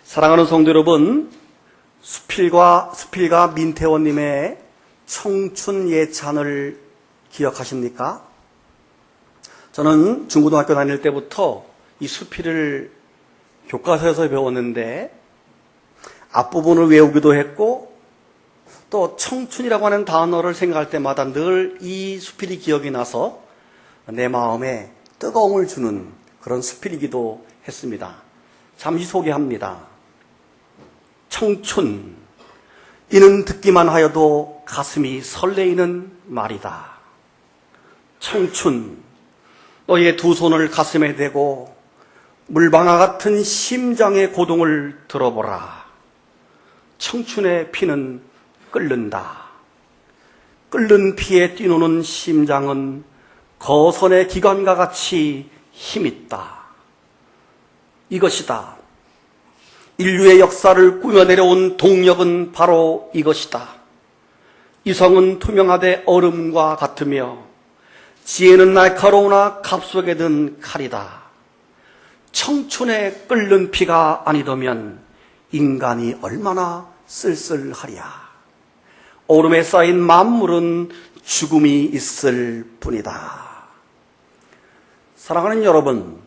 사랑하는 성도 여러분, 수필가 민태원님의 청춘 예찬을 기억하십니까? 저는 중고등학교 다닐 때부터 이 수필을 교과서에서 배웠는데 앞부분을 외우기도 했고 또 청춘이라고 하는 단어를 생각할 때마다 늘 이 수필이 기억이 나서 내 마음에 뜨거움을 주는 그런 수필이기도 했습니다. 잠시 소개합니다. 청춘, 이는 듣기만 하여도 가슴이 설레이는 말이다. 청춘, 너의 두 손을 가슴에 대고 물방아 같은 심장의 고동을 들어보라. 청춘의 피는 끓는다. 끓는 피에 뛰노는 심장은 거선의 기관과 같이 힘있다. 이것이다. 인류의 역사를 꾸며내려온 동력은 바로 이것이다. 이성은 투명하되 얼음과 같으며 지혜는 날카로우나 갑속에 든 칼이다. 청춘의 끓는 피가 아니더면 인간이 얼마나 쓸쓸하랴. 얼음에 쌓인 만물은 죽음이 있을 뿐이다. 사랑하는 여러분,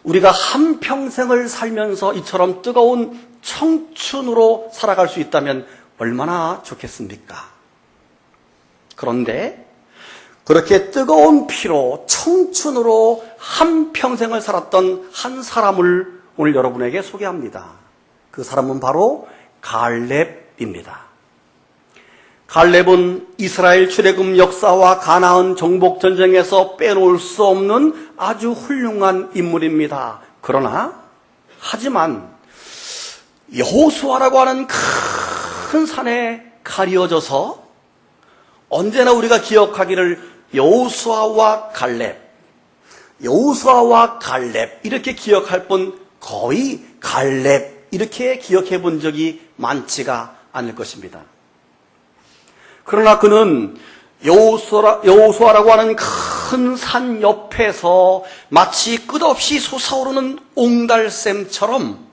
우리가 한평생을 살면서 이처럼 뜨거운 청춘으로 살아갈 수 있다면 얼마나 좋겠습니까? 그런데 그렇게 뜨거운 피로 청춘으로 한평생을 살았던 한 사람을 오늘 여러분에게 소개합니다. 그 사람은 바로 갈렙입니다. 갈렙은 이스라엘 출애굽 역사와 가나안 정복 전쟁에서 빼놓을 수 없는 아주 훌륭한 인물입니다. 하지만 여호수아라고 하는 큰 산에 가려져서 언제나 우리가 기억하기를 여호수아와 갈렙 이렇게 기억할 뿐 거의 갈렙 이렇게 기억해 본 적이 많지가 않을 것입니다. 그러나 그는 여호수아라고 하는 큰 산 옆에서 마치 끝없이 솟아오르는 옹달샘처럼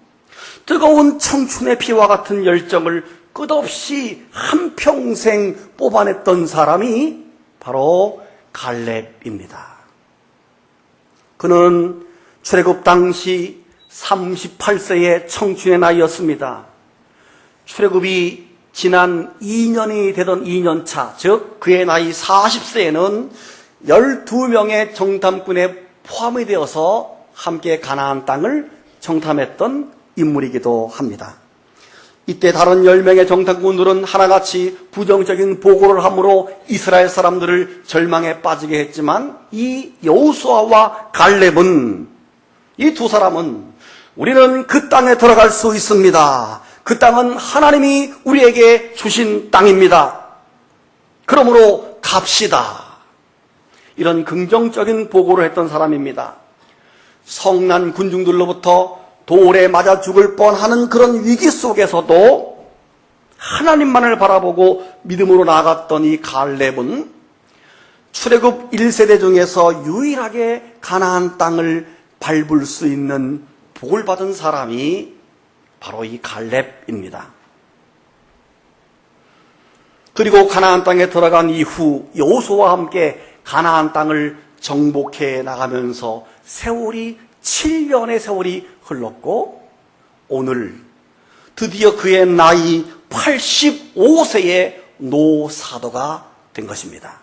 뜨거운 청춘의 피와 같은 열정을 끝없이 한평생 뽑아냈던 사람이 바로 갈렙입니다. 그는 출애굽 당시 38세의 청춘의 나이였습니다. 출애굽이 지난 2년이 되던 2년차, 즉 그의 나이 40세에는 12명의 정탐꾼에 포함이 되어서 함께 가나안 땅을 정탐했던 인물이기도 합니다. 이때 다른 10명의 정탐꾼들은 하나같이 부정적인 보고를 함으로 이스라엘 사람들을 절망에 빠지게 했지만 이 여호수아와 갈렙은, 이 두 사람은 우리는 그 땅에 들어갈 수 있습니다. 그 땅은 하나님이 우리에게 주신 땅입니다. 그러므로 갑시다. 이런 긍정적인 보고를 했던 사람입니다. 성난 군중들로부터 돌에 맞아 죽을 뻔하는 그런 위기 속에서도 하나님만을 바라보고 믿음으로 나아갔던 이 갈렙은 출애굽 1세대 중에서 유일하게 가나안 땅을 밟을 수 있는 복을 받은 사람이 바로 이 갈렙입니다. 그리고 가나안 땅에 들어간 이후 여호수아와 함께 가나안 땅을 정복해 나가면서 7년의 세월이 흘렀고 오늘 드디어 그의 나이 85세의 노사도가 된 것입니다.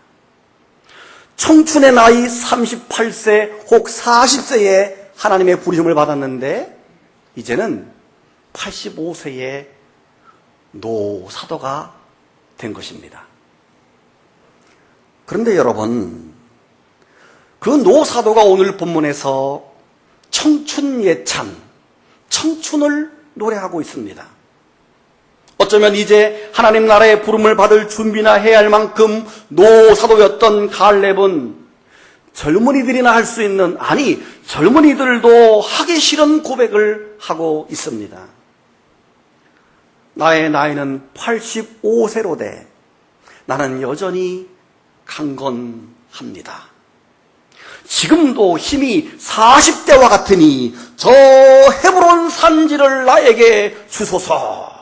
청춘의 나이 38세 혹 40세에 하나님의 부르심을 받았는데 이제는 85세의 노사도가 된 것입니다. 그런데 여러분, 그 노사도가 오늘 본문에서 청춘 예찬, 청춘을 노래하고 있습니다. 어쩌면 이제 하나님 나라의 부름을 받을 준비나 해야 할 만큼 노사도였던 갈렙은 젊은이들이나 할 수 있는, 아니 젊은이들도 하기 싫은 고백을 하고 있습니다. 나의 나이는 85세로 돼 나는 여전히 강건합니다. 지금도 힘이 40대와 같으니 저 헤브론 산지를 나에게 주소서.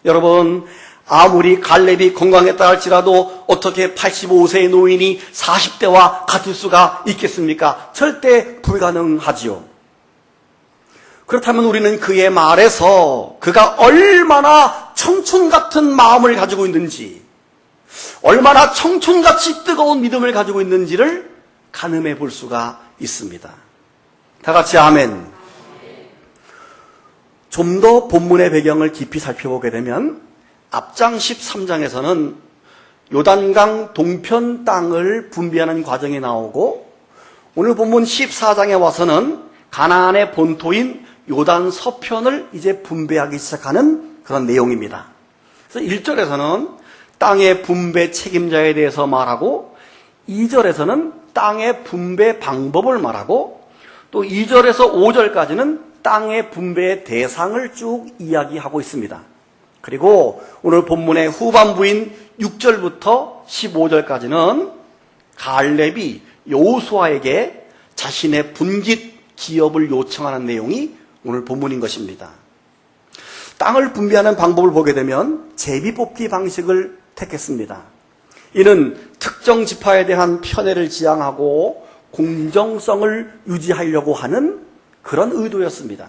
여러분, 아무리 갈렙이 건강했다 할지라도 어떻게 85세의 노인이 40대와 같을 수가 있겠습니까? 절대 불가능하지요. 그렇다면 우리는 그의 말에서 그가 얼마나 청춘 같은 마음을 가지고 있는지, 얼마나 청춘같이 뜨거운 믿음을 가지고 있는지를 가늠해 볼 수가 있습니다. 다 같이 아멘. 좀 더 본문의 배경을 깊이 살펴보게 되면 앞장 13장에서는 요단강 동편 땅을 분배하는 과정이 나오고, 오늘 본문 14장에 와서는 가나안의 본토인 요단 서편을 이제 분배하기 시작하는 그런 내용입니다. 그래서 1절에서는 땅의 분배 책임자에 대해서 말하고, 2절에서는 땅의 분배 방법을 말하고, 또 2절에서 5절까지는 땅의 분배의 대상을 쭉 이야기하고 있습니다. 그리고 오늘 본문의 후반부인 6절부터 15절까지는 갈렙이 여호수아에게 자신의 분깃 기업을 요청하는 내용이 오늘 본문인 것입니다. 땅을 분배하는 방법을 보게 되면 제비뽑기 방식을 택했습니다. 이는 특정 지파에 대한 편애를 지향하고 공정성을 유지하려고 하는 그런 의도였습니다.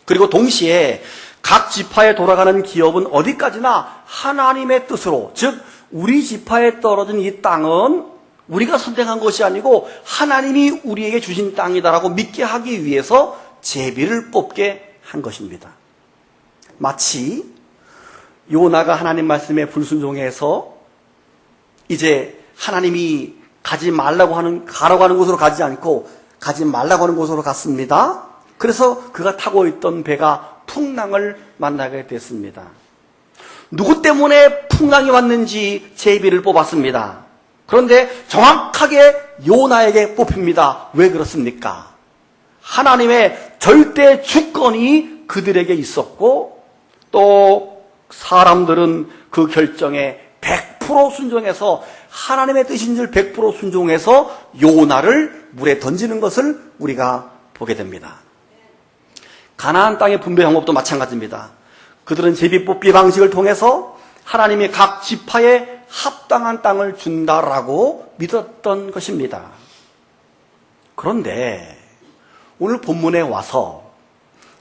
그리고 동시에 각 지파에 돌아가는 기업은 어디까지나 하나님의 뜻으로, 즉 우리 지파에 떨어진 이 땅은 우리가 선택한 것이 아니고 하나님이 우리에게 주신 땅이다라고 믿게 하기 위해서 제비를 뽑게 한 것입니다. 마치 요나가 하나님 말씀에 불순종해서 이제 하나님이 가라고 하는 곳으로 가지 않고 가지 말라고 하는 곳으로 갔습니다. 그래서 그가 타고 있던 배가 풍랑을 만나게 됐습니다. 누구 때문에 풍랑이 왔는지 제비를 뽑았습니다. 그런데 정확하게 요나에게 뽑힙니다. 왜 그렇습니까? 하나님의 절대 주권이 그들에게 있었고, 또 사람들은 그 결정에 100% 순종해서, 하나님의 뜻인 줄 100% 순종해서 요나를 물에 던지는 것을 우리가 보게 됩니다. 가나안 땅의 분배 방법도 마찬가지입니다. 그들은 제비뽑기 방식을 통해서 하나님이 각 지파에 합당한 땅을 준다라고 믿었던 것입니다. 그런데 오늘 본문에 와서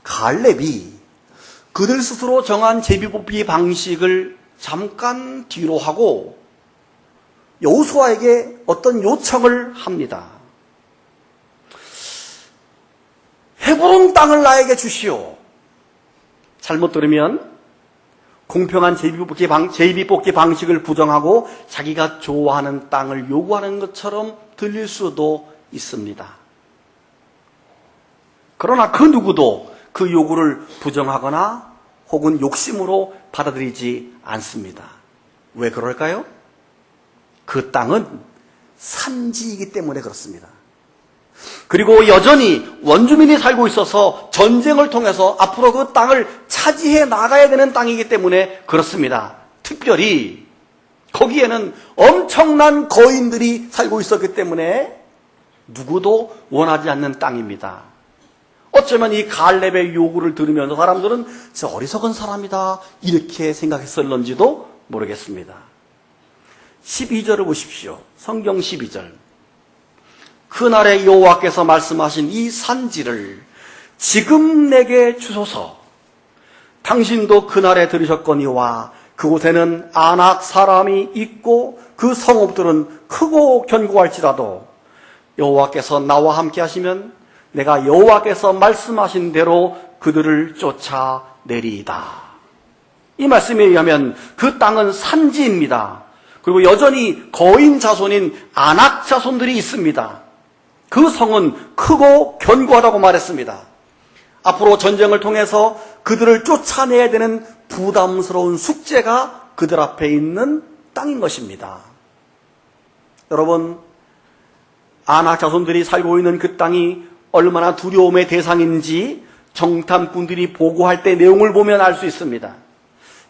갈렙이 그들 스스로 정한 제비뽑기 방식을 잠깐 뒤로 하고 여호수아에게 어떤 요청을 합니다. 헤브론 땅을 나에게 주시오. 잘못 들으면 공평한 제비뽑기 방식을 부정하고 자기가 좋아하는 땅을 요구하는 것처럼 들릴 수도 있습니다. 그러나 그 누구도 그 요구를 부정하거나 혹은 욕심으로 받아들이지 않습니다. 왜 그럴까요? 그 땅은 산지이기 때문에 그렇습니다. 그리고 여전히 원주민이 살고 있어서 전쟁을 통해서 앞으로 그 땅을 차지해 나가야 되는 땅이기 때문에 그렇습니다. 특별히 거기에는 엄청난 거인들이 살고 있었기 때문에 누구도 원하지 않는 땅입니다. 어쩌면 이 갈렙의 요구를 들으면서 사람들은 저 어리석은 사람이다 이렇게 생각했을런지도 모르겠습니다. 12절을 보십시오. 성경 12절. 그날에 여호와께서 말씀하신 이 산지를 지금 내게 주소서. 당신도 그날에 들으셨거니와 그곳에는 아낙 사람이 있고 그 성읍들은 크고 견고할지라도 여호와께서 나와 함께 하시면 내가 여호와께서 말씀하신 대로 그들을 쫓아내리이다. 이 말씀에 의하면 그 땅은 산지입니다. 그리고 여전히 거인 자손인 아낙 자손들이 있습니다. 그 성은 크고 견고하다고 말했습니다. 앞으로 전쟁을 통해서 그들을 쫓아내야 되는 부담스러운 숙제가 그들 앞에 있는 땅인 것입니다. 여러분, 아낙 자손들이 살고 있는 그 땅이 얼마나 두려움의 대상인지 정탐꾼들이 보고할 때 내용을 보면 알 수 있습니다.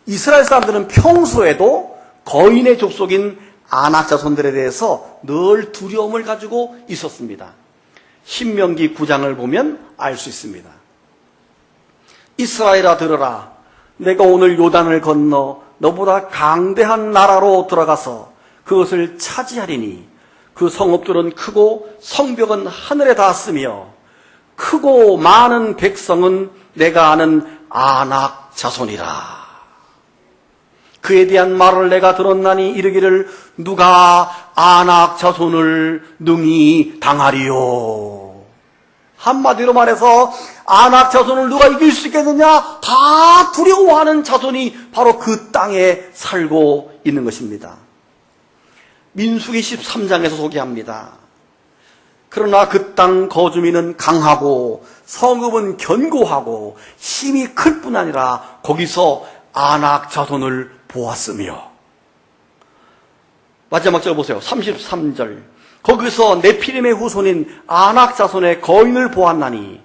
이스라엘 사람들은 평소에도 거인의 족속인 아낙 자손들에 대해서 늘 두려움을 가지고 있었습니다. 신명기 9장을 보면 알 수 있습니다. 이스라엘아 들으라. 내가 오늘 요단을 건너 너보다 강대한 나라로 들어가서 그것을 차지하리니 그 성읍들은 크고 성벽은 하늘에 닿았으며 크고 많은 백성은 내가 아는 아낙 자손이라. 그에 대한 말을 내가 들었나니 이르기를 누가 아낙 자손을 능히 당하리요. 한마디로 말해서 아낙 자손을 누가 이길 수 있겠느냐? 다 두려워하는 자손이 바로 그 땅에 살고 있는 것입니다. 민수기 13장에서 소개합니다. 그러나 그 땅 거주민은 강하고 성읍은 견고하고 힘이 클 뿐 아니라 거기서 아낙 자손을 보았으며. 마지막 절 보세요. 33절. 거기서 네피림의 후손인 아낙 자손의 거인을 보았나니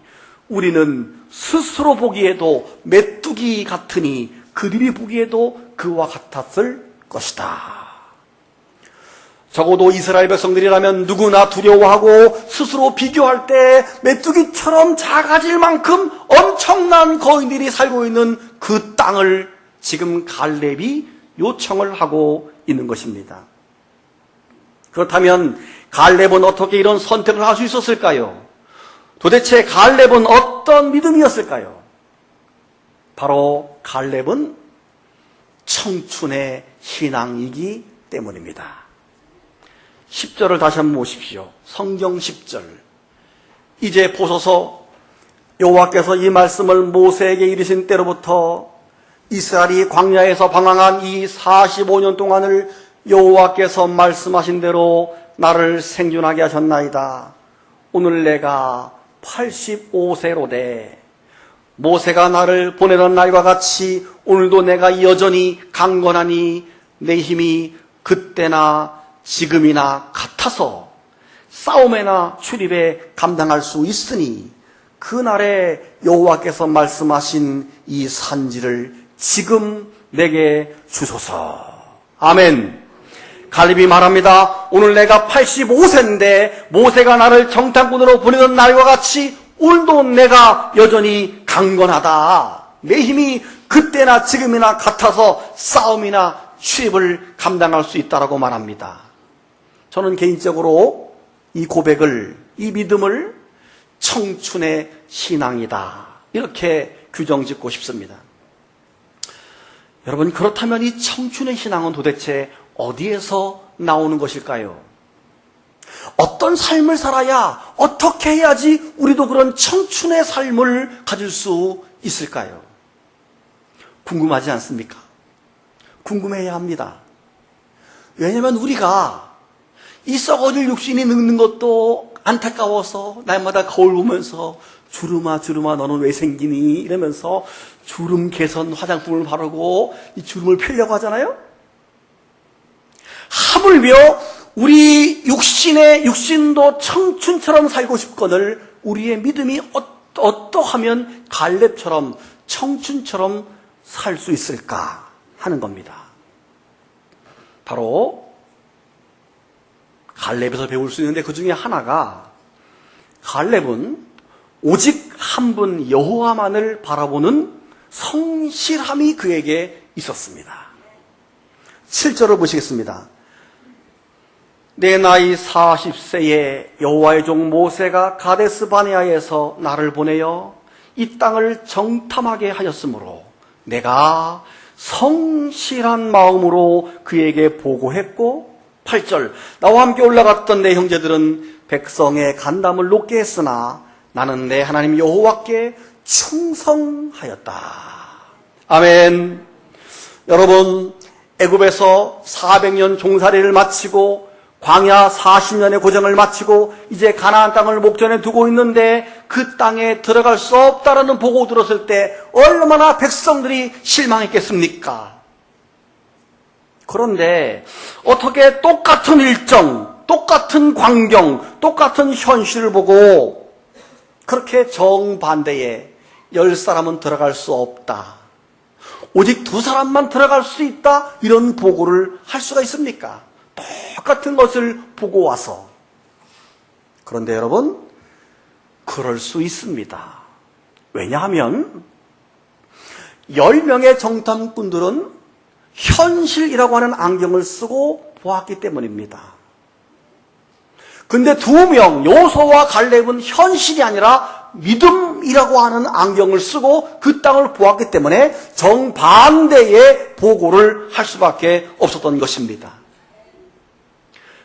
우리는 스스로 보기에도 메뚜기 같으니 그들이 보기에도 그와 같았을 것이다. 적어도 이스라엘 백성들이라면 누구나 두려워하고 스스로 비교할 때 메뚜기처럼 작아질 만큼 엄청난 거인들이 살고 있는 그 땅을 지금 갈렙이 요청을 하고 있는 것입니다. 그렇다면 갈렙은 어떻게 이런 선택을 할 수 있었을까요? 도대체 갈렙은 어떤 믿음이었을까요? 바로 갈렙은 청춘의 신앙이기 때문입니다. 10절을 다시 한번 보십시오. 성경 10절. 이제 보소서 여호와께서 이 말씀을 모세에게 이르신 때로부터 이스라엘이 광야에서 방황한 이 45년 동안을 여호와께서 말씀하신 대로 나를 생존하게 하셨나이다. 오늘 내가 85세로되 모세가 나를 보내던 날과 같이 오늘도 내가 여전히 강건하니 내 힘이 그때나 지금이나 같아서 싸움에나 출입에 감당할 수 있으니 그날에 여호와께서 말씀하신 이 산지를 지금 내게 주소서. 아멘. 갈렙이 말합니다. 오늘 내가 85세인데 모세가 나를 정탐꾼으로 보내던 날과 같이 오늘도 내가 여전히 강건하다. 내 힘이 그때나 지금이나 같아서 싸움이나 출입을 감당할 수 있다라고 말합니다. 저는 개인적으로 이 고백을, 이 믿음을 청춘의 신앙이다, 이렇게 규정짓고 싶습니다. 여러분, 그렇다면 이 청춘의 신앙은 도대체 어디에서 나오는 것일까요? 어떤 삶을 살아야, 어떻게 해야지 우리도 그런 청춘의 삶을 가질 수 있을까요? 궁금하지 않습니까? 궁금해야 합니다. 왜냐하면 우리가 이 썩어질 육신이 늙는 것도 안타까워서 날마다 거울 보면서 주름아 주름아 너는 왜 생기니 이러면서 주름 개선 화장품을 바르고 이 주름을 펴려고 하잖아요. 하물며 우리 육신도 청춘처럼 살고 싶거늘 우리의 믿음이 어떠하면 갈렙처럼 청춘처럼 살 수 있을까 하는 겁니다. 바로 갈렙에서 배울 수 있는데 그 중에 하나가, 갈렙은 오직 한 분 여호와만을 바라보는 성실함이 그에게 있었습니다. 7절을 보시겠습니다. 내 나이 40세에 여호와의 종 모세가 가데스 바네아에서 나를 보내어 이 땅을 정탐하게 하였으므로 내가 성실한 마음으로 그에게 보고했고, 8절 나와 함께 올라갔던 내 형제들은 백성의 간담을 높게 했으나 나는 내 하나님 여호와께 충성하였다. 아멘. 여러분, 애굽에서 400년 종살이를 마치고 광야 40년의 고생을 마치고 이제 가나안 땅을 목전에 두고 있는데 그 땅에 들어갈 수 없다라는 보고 들었을 때 얼마나 백성들이 실망했겠습니까? 그런데 어떻게 똑같은 일정, 똑같은 광경, 똑같은 현실을 보고 그렇게 정반대에 10사람은 들어갈 수 없다, 오직 2사람만 들어갈 수 있다, 이런 보고를 할 수가 있습니까? 똑같은 것을 보고 와서. 그런데 여러분, 그럴 수 있습니다. 왜냐하면 10명의 정탐꾼들은 현실이라고 하는 안경을 쓰고 보았기 때문입니다. 근데 2명, 여호수아와 갈렙은 현실이 아니라 믿음이라고 하는 안경을 쓰고 그 땅을 보았기 때문에 정반대의 보고를 할 수밖에 없었던 것입니다.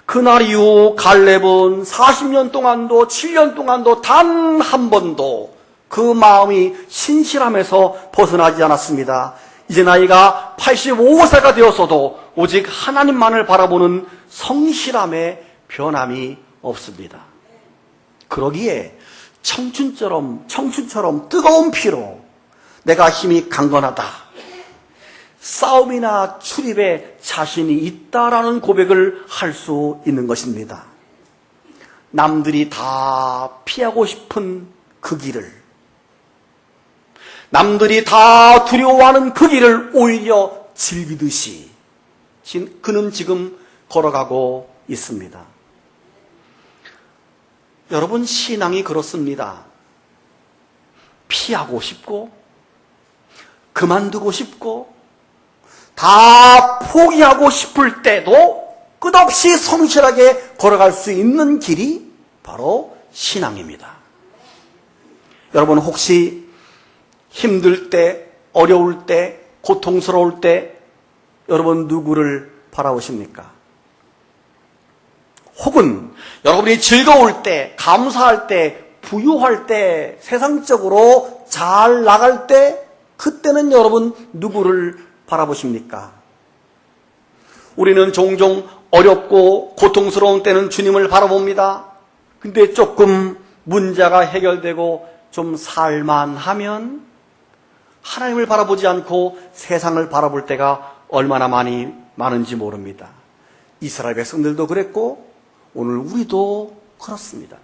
그날 이후 갈렙은 40년 동안도 7년 동안도 단 한 번도 그 마음이 신실함에서 벗어나지 않았습니다. 이제 나이가 85세가 되었어도 오직 하나님만을 바라보는 성실함의 변함이 없습니다. 그러기에 청춘처럼 뜨거운 피로 내가 힘이 강건하다, 싸움이나 출입에 자신이 있다라는 고백을 할 수 있는 것입니다. 남들이 다 피하고 싶은 그 길을, 남들이 다 두려워하는 그 길을 오히려 즐기듯이 그는 지금 걸어가고 있습니다. 여러분, 신앙이 그렇습니다. 피하고 싶고 그만두고 싶고 다 포기하고 싶을 때도 끝없이 성실하게 걸어갈 수 있는 길이 바로 신앙입니다. 여러분, 혹시 힘들 때, 어려울 때, 고통스러울 때 여러분 누구를 바라보십니까? 혹은 여러분이 즐거울 때, 감사할 때, 부유할 때, 세상적으로 잘 나갈 때, 그때는 여러분 누구를 바라보십니까? 우리는 종종 어렵고 고통스러운 때는 주님을 바라봅니다. 근데 조금 문제가 해결되고 좀 살만하면 하나님을 바라보지 않고 세상을 바라볼 때가 얼마나 많은지 모릅니다. 이스라엘 백성들도 그랬고 오늘 우리도 그렇습니다.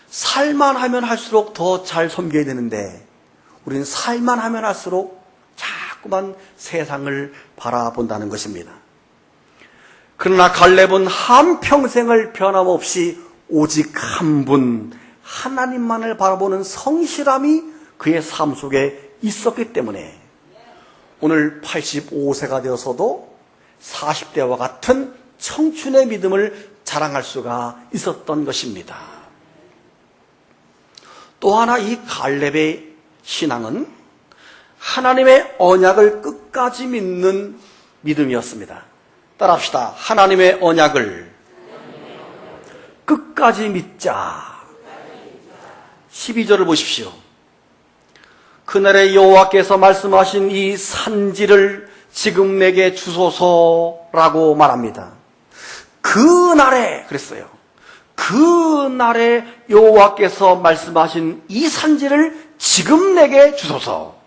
살만하면 할수록 더 잘 섬겨야 되는데 우리는 살만하면 할수록 자꾸만 세상을 바라본다는 것입니다. 그러나 갈렙은 한평생을 변함없이 오직 한 분 하나님만을 바라보는 성실함이 그의 삶 속에 있었기 때문에 오늘 85세가 되어서도 40대와 같은 청춘의 믿음을 자랑할 수가 있었던 것입니다. 또 하나 이 갈렙의 신앙은 하나님의 언약을 끝까지 믿는 믿음이었습니다. 따라합시다. 하나님의 언약을 끝까지 믿자. 12절을 보십시오. 그날에 여호와께서 말씀하신 이 산지를 지금 내게 주소서라고 말합니다. 그날에 그랬어요. 그날에 여호와께서 말씀하신 이 산지를 지금 내게 주소서.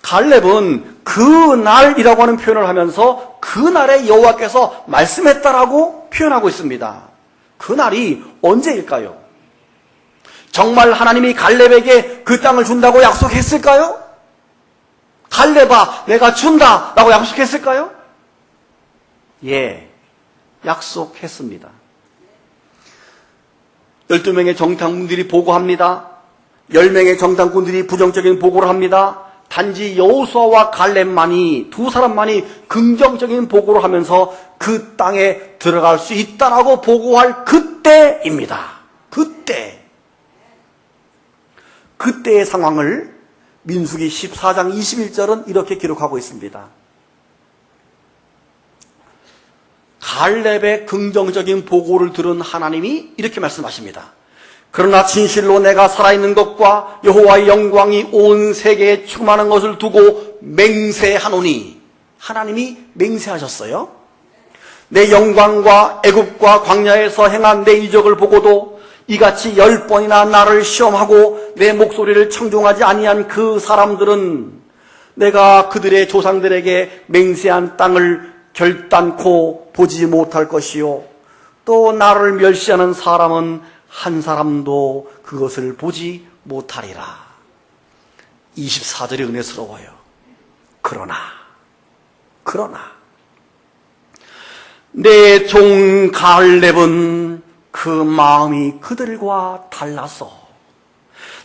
갈렙은 그날이라고 하는 표현을 하면서 그날에 여호와께서 말씀했다라고 표현하고 있습니다. 그날이 언제일까요? 정말 하나님이 갈렙에게 그 땅을 준다고 약속했을까요? 갈렙아, 내가 준다라고 약속했을까요? 예, 약속했습니다. 12명의 정탐꾼들이 보고합니다. 10명의 정탐꾼들이 부정적인 보고를 합니다. 단지 여호수아와 갈렙만이, 두 사람만이 긍정적인 보고를 하면서 그 땅에 들어갈 수 있다라고 보고할 그때입니다. 그때의 상황을 민수기 14장 21절은 이렇게 기록하고 있습니다. 갈렙의 긍정적인 보고를 들은 하나님이 이렇게 말씀하십니다. 그러나 진실로 내가 살아있는 것과 여호와의 영광이 온 세계에 충만한 것을 두고 맹세하노니, 하나님이 맹세하셨어요. 내 영광과 애굽과 광야에서 행한 내 이적을 보고도 이같이 10번이나 나를 시험하고 내 목소리를 청종하지 아니한 그 사람들은 내가 그들의 조상들에게 맹세한 땅을 결단코 보지 못할 것이요, 또 나를 멸시하는 사람은 한 사람도 그것을 보지 못하리라. 24절이 은혜스러워요. 그러나 내 종 갈렙은 그 마음이 그들과 달라서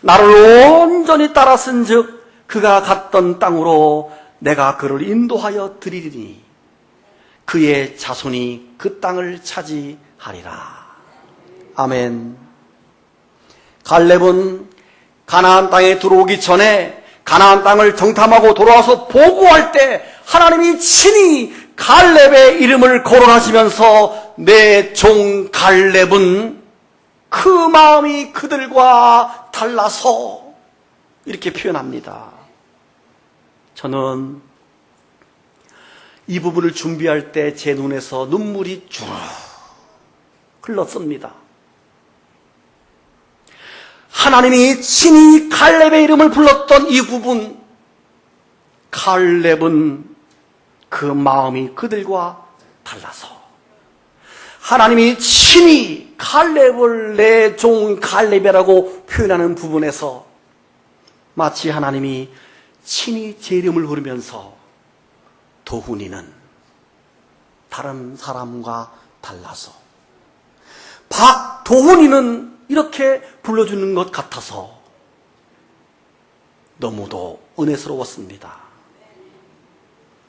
나를 온전히 따랐은즉 그가 갔던 땅으로 내가 그를 인도하여 드리리니 그의 자손이 그 땅을 차지하리라. 아멘. 갈렙은 가나안 땅에 들어오기 전에 가나안 땅을 정탐하고 돌아와서 보고할 때 하나님이 친히 갈렙의 이름을 거론하시면서 내 종 갈렙은 그 마음이 그들과 달라서 이렇게 표현합니다. 저는 이 부분을 준비할 때 제 눈에서 눈물이 쭉 흘렀습니다. 하나님이 친히 갈렙의 이름을 불렀던 이 부분, 갈렙은 그 마음이 그들과 달라서 하나님이 친히 갈렙을 내 종 갈렙이라고 표현하는 부분에서 마치 하나님이 친히 제 이름을 부르면서 도훈이는 다른 사람과 달라서 박도훈이는 이렇게 불러주는 것 같아서 너무도 은혜스러웠습니다.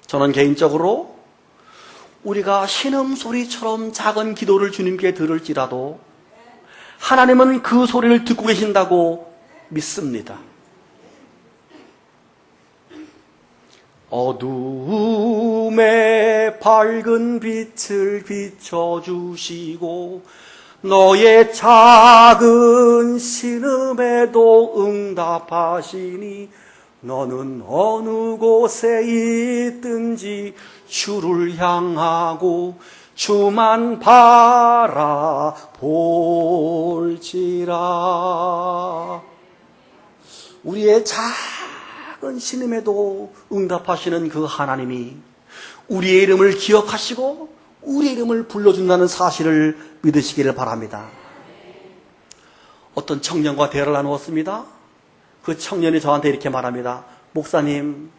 저는 개인적으로 우리가 신음소리처럼 작은 기도를 주님께 들을지라도 하나님은 그 소리를 듣고 계신다고 믿습니다. 어두움에 밝은 빛을 비춰주시고 너의 작은 신음에도 응답하시니 너는 어느 곳에 있든지 주를 향하고 주만 바라볼지라. 우리의 작은 신음에도 응답하시는 그 하나님이 우리의 이름을 기억하시고 우리의 이름을 불러준다는 사실을 믿으시기를 바랍니다. 어떤 청년과 대화를 나누었습니다. 그 청년이 저한테 이렇게 말합니다. 목사님,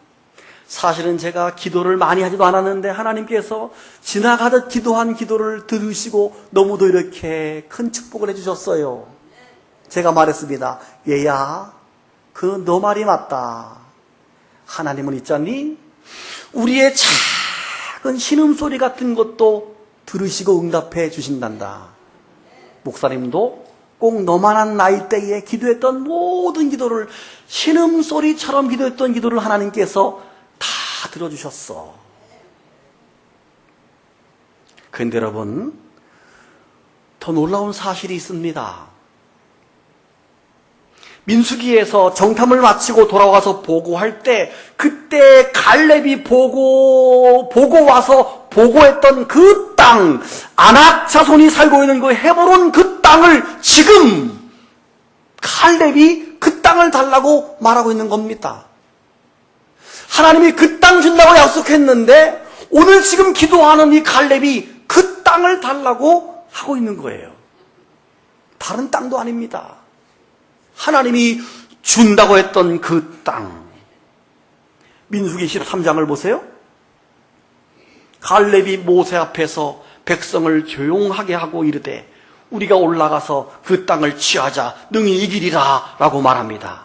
사실은 제가 기도를 많이 하지도 않았는데 하나님께서 지나가듯 기도한 기도를 들으시고 너무도 이렇게 큰 축복을 해주셨어요. 제가 말했습니다. 얘야, 그 너 말이 맞다. 하나님은 있잖니? 우리의 작은 신음소리 같은 것도 들으시고 응답해 주신단다. 목사님도 꼭 너만한 나이대에 기도했던 모든 기도를 신음소리처럼 기도했던 기도를 하나님께서 다 들어주셨어. 그런데 여러분, 더 놀라운 사실이 있습니다. 민수기에서 정탐을 마치고 돌아와서 보고할 때 그때 갈렙이 보고 와서 보고했던 그 땅, 아낙 자손이 살고 있는 그 헤브론 그 땅을 지금 갈렙이 그 땅을 달라고 말하고 있는 겁니다. 하나님이 그 땅 준다고 약속했는데 오늘 지금 기도하는 이 갈렙이 그 땅을 달라고 하고 있는 거예요. 다른 땅도 아닙니다. 하나님이 준다고 했던 그 땅. 민수기 13장을 보세요. 갈렙이 모세 앞에서 백성을 조용하게 하고 이르되 우리가 올라가서 그 땅을 취하자 능히 이기리라 라고 말합니다.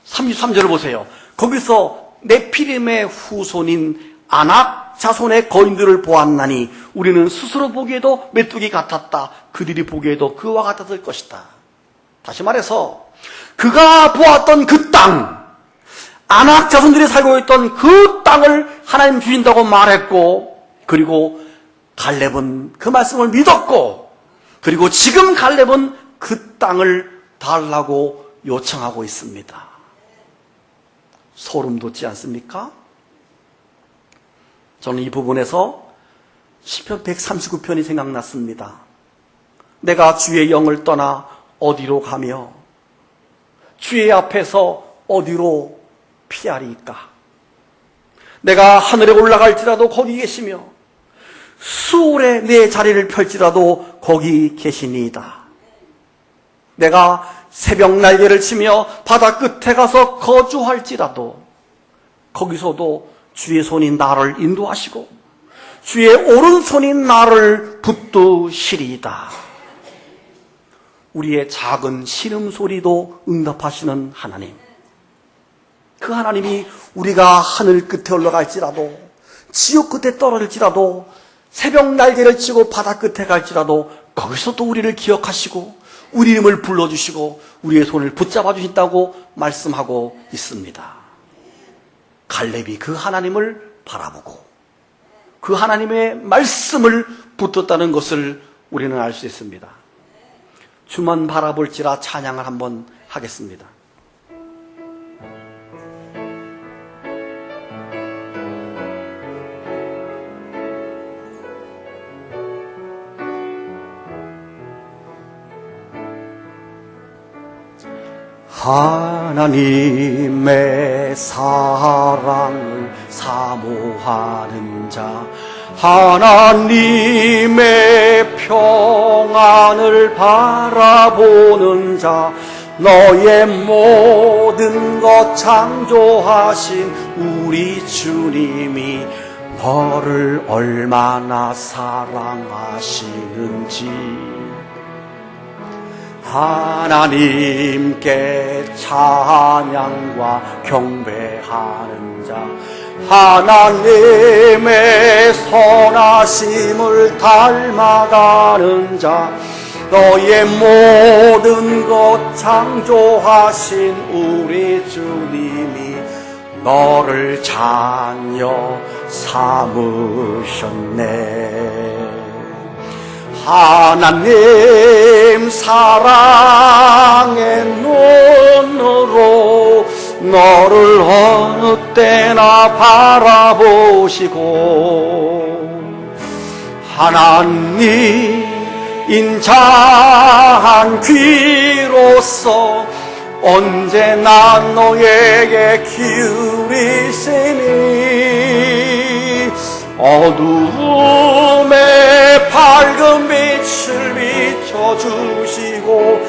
33절을 보세요. 거기서 네피림의 후손인 아낙 자손의 거인들을 보았나니 우리는 스스로 보기에도 메뚜기 같았다. 그들이 보기에도 그와 같았을 것이다. 다시 말해서 그가 보았던 그 땅, 아낙 자손들이 살고 있던 그 땅을 하나님 주신다고 말했고, 그리고 갈렙은 그 말씀을 믿었고, 그리고 지금 갈렙은 그 땅을 달라고 요청하고 있습니다. 소름 돋지 않습니까? 저는 이 부분에서 시편 139편이 생각났습니다. 내가 주의 영을 떠나 어디로 가며 주의 앞에서 어디로 피하리이까? 내가 하늘에 올라갈지라도 거기 계시며 수월에 내 자리를 펼지라도 거기 계시니이다. 내가 새벽 날개를 치며 바다 끝에 가서 거주할지라도 거기서도 주의 손이 나를 인도하시고 주의 오른손이 나를 붙드시리이다. 우리의 작은 신음소리도 응답하시는 하나님. 그 하나님이 우리가 하늘 끝에 올라갈지라도, 지옥 끝에 떨어질지라도, 새벽 날개를 치고 바다 끝에 갈지라도 거기서 또 우리를 기억하시고 우리 이름을 불러주시고 우리의 손을 붙잡아 주신다고 말씀하고 있습니다. 갈렙이 그 하나님을 바라보고 그 하나님의 말씀을 붙들었다는 것을 우리는 알 수 있습니다. 주만 바라볼지라 찬양을 한번 하겠습니다. 하나님의 사랑을 사모하는 자, 하나님의 평안을 바라보는 자, 너의 모든 것 창조하신 우리 주님이 너를 얼마나 사랑하시는지 하나님께 찬양과 경배하는 자, 하나님의 선하심을 닮아가는 자, 너의 모든 것 창조하신 우리 주님이 너를 자녀 삼으셨네. 하나님 사랑의 눈으로 너를 어느 때나 바라보시고 하나님 인자한 귀로서 언제나 너에게 기울이시니 어두움에 밝은 빛을 비춰주시고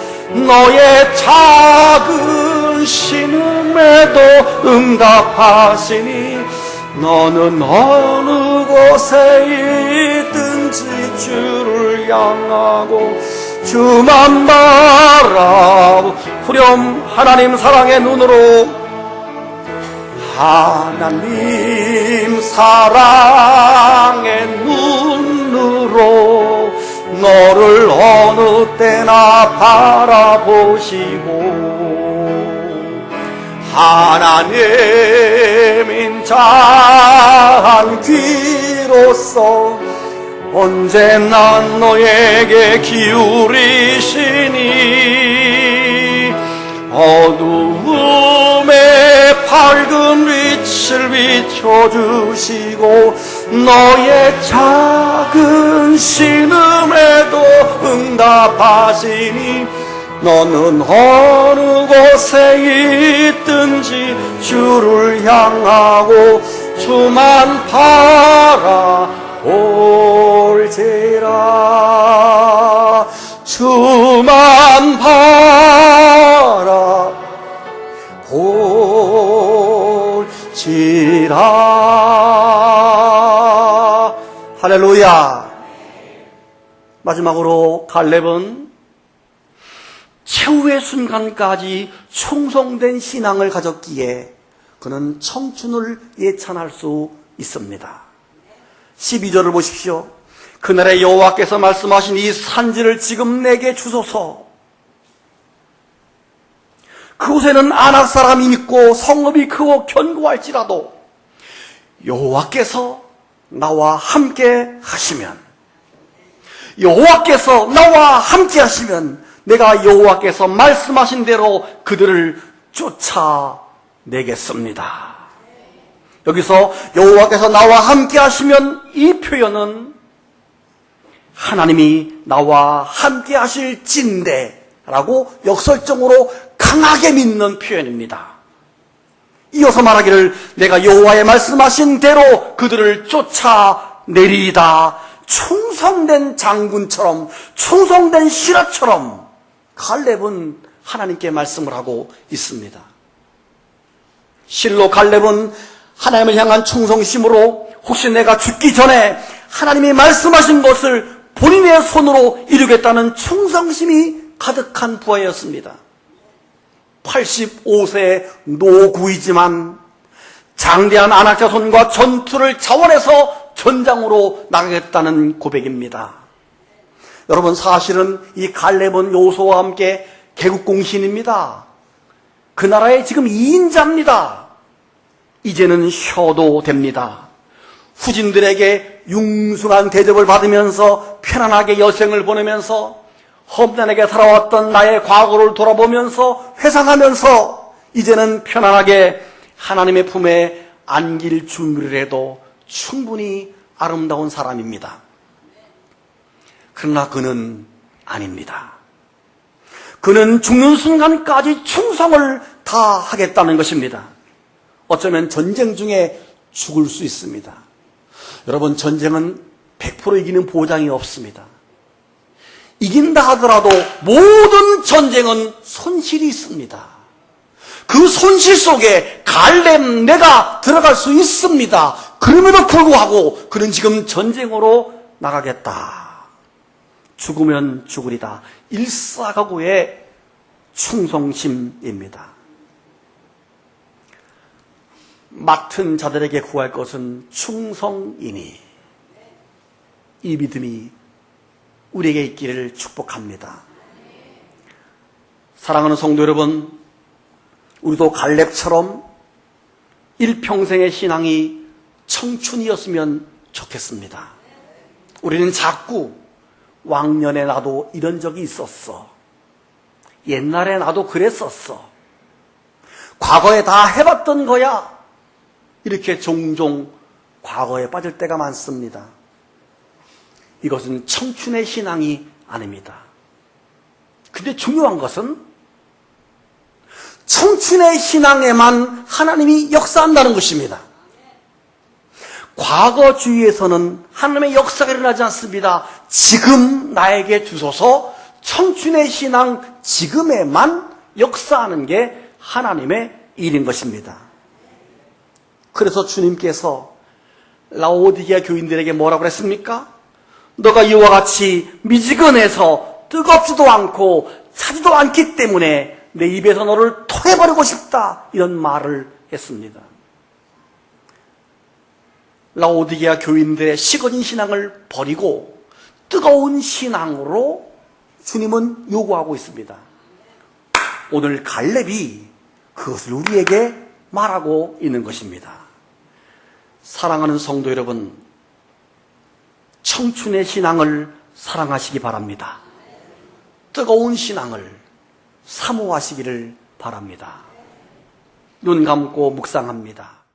너의 작은 신음에도 응답하시니 너는 어느 곳에 있든지 주를 향하고 주만 바라보 후렴 하나님 사랑의 눈으로 하나님 사랑의 눈으로 너를 어느 때나 바라보시고 하나님 인자한 귀로서 언제나 너에게 기울이시니 어두움에 밝은 빛을 비춰주시고 너의 작은 신음에도 응답하시니 너는 어느 곳에 있든지 주를 향하고 주만 바라볼지라 주만 바라볼지라. 할렐루야. 마지막으로 갈렙은 최후의 순간까지 충성된 신앙을 가졌기에 그는 청춘을 예찬할 수 있습니다. 12절을 보십시오. 그날에 여호와께서 말씀하신 이 산지를 지금 내게 주소서. 그곳에는 아낙 사람이 있고 성읍이 크고 견고할지라도 여호와께서 나와 함께 하시면 여호와께서 나와 함께 하시면 내가 여호와께서 말씀하신 대로 그들을 쫓아내겠습니다. 여기서 여호와께서 나와 함께 하시면 이 표현은 하나님이 나와 함께 하실진대라고 역설적으로 강하게 믿는 표현입니다. 이어서 말하기를 내가 여호와의 말씀하신 대로 그들을 쫓아내리이다. 충성된 장군처럼 충성된 신하처럼 갈렙은 하나님께 말씀을 하고 있습니다. 실로 갈렙은 하나님을 향한 충성심으로 혹시 내가 죽기 전에 하나님이 말씀하신 것을 본인의 손으로 이루겠다는 충성심이 가득한 부하였습니다. 85세 노구이지만 장대한 안악자손과 전투를 자원해서 전장으로 나가겠다는 고백입니다. 여러분, 사실은 이 갈렙은 여호수아와 함께 개국공신입니다. 그 나라의 지금 2인자입니다. 이제는 쉬어도 됩니다. 후진들에게 융숭한 대접을 받으면서 편안하게 여생을 보내면서 험난하게 살아왔던 나의 과거를 돌아보면서 회상하면서 이제는 편안하게 하나님의 품에 안길 준비를 해도 충분히 아름다운 사람입니다. 그러나 그는 아닙니다. 그는 죽는 순간까지 충성을 다하겠다는 것입니다. 어쩌면 전쟁 중에 죽을 수 있습니다. 여러분, 전쟁은 100% 이기는 보장이 없습니다. 이긴다 하더라도 모든 전쟁은 손실이 있습니다. 그 손실 속에 갈렙 내가 들어갈 수 있습니다. 그럼에도 불구하고 그는 지금 전쟁으로 나가겠다. 죽으면 죽으리다. 일사각오의 충성심입니다. 맡은 자들에게 구할 것은 충성이니 이 믿음이 우리에게 있기를 축복합니다. 사랑하는 성도 여러분, 우리도 갈렙처럼 일평생의 신앙이 청춘이었으면 좋겠습니다. 우리는 자꾸 왕년에 나도 이런 적이 있었어. 옛날에 나도 그랬었어. 과거에 다 해봤던 거야. 이렇게 종종 과거에 빠질 때가 많습니다. 이것은 청춘의 신앙이 아닙니다. 근데 중요한 것은 청춘의 신앙에만 하나님이 역사한다는 것입니다. 과거주의에서는 하나님의 역사가 일어나지 않습니다. 지금 나에게 주소서 청춘의 신앙 지금에만 역사하는 게 하나님의 일인 것입니다. 그래서 주님께서 라오디게아 교인들에게 뭐라고 그랬습니까? 너가 이와 같이 미지근해서 뜨겁지도 않고 차지도 않기 때문에 내 입에서 너를 토해버리고 싶다, 이런 말을 했습니다. 라오디게아 교인들의 식어진 신앙을 버리고 뜨거운 신앙으로 주님은 요구하고 있습니다. 오늘 갈렙이 그것을 우리에게 말하고 있는 것입니다. 사랑하는 성도 여러분, 청춘의 신앙을 사랑하시기 바랍니다. 뜨거운 신앙을 사모하시기를 바랍니다. 눈 감고 묵상합니다.